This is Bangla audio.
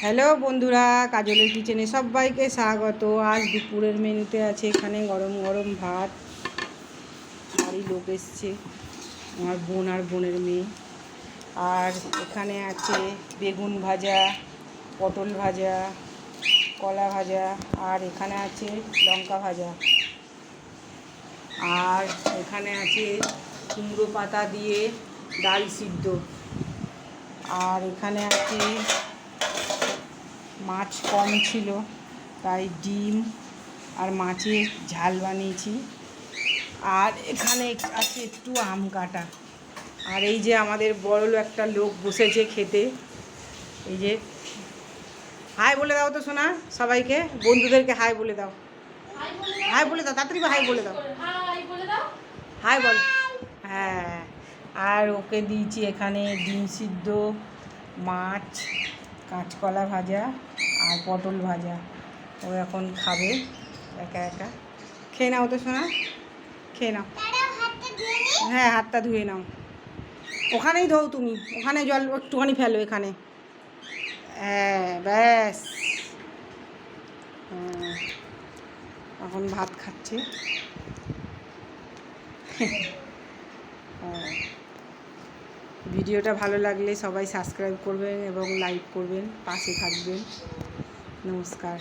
হ্যালো বন্ধুরা, কাজলের কিচেনে সবাইকে স্বাগত। আজ দুপুরের মেনুতে আছে এখানে গরম গরম ভাত। বাড়ি লোক এসছে, আমার বোন আর বোনের মেয়ে। আর এখানে আছে বেগুন ভাজা, পটল ভাজা, কলা ভাজা, আর এখানে আছে লঙ্কা ভাজা। আর এখানে আছে কুমড়ো পাতা দিয়ে ডাল সিদ্ধ। আর এখানে আছে মাছ কম ছিল তাই ডিম আর মাছের ঝাল বানিয়েছি। আর এখানে আছে একটু আম কাটা। আর এই যে আমাদের বড়লো একটা লোক বসেছে খেতে। এই যে হাই বলে দাও তো শোনা, সবাইকে বন্ধুদেরকে হাই বলে দাও, হাই বলে দাও, তাড়াতাড়ি হাই বলে দাও, হাই বল। হ্যাঁ, আর ওকে দিয়েছি এখানে ডিম সিদ্ধ, মাছ, কাঁচকলা ভাজা আর পটল ভাজা। ও এখন খাবে একা একা। খেয়ে নাও তো শোনা, খেয়ে নাও। হ্যাঁ, হাতটা ধুয়ে নাও। ওখানেই ধোও তুমি, ওখানে জল একটুখানি ফেলো এখানে। হ্যাঁ, ব্যাস। এখন ভাত খাচ্ছে। ভিডিওটা ভালো লাগলে সবাই সাবস্ক্রাইব করবেন এবং লাইক করবেন, পাশে থাকবেন। নমস্কার।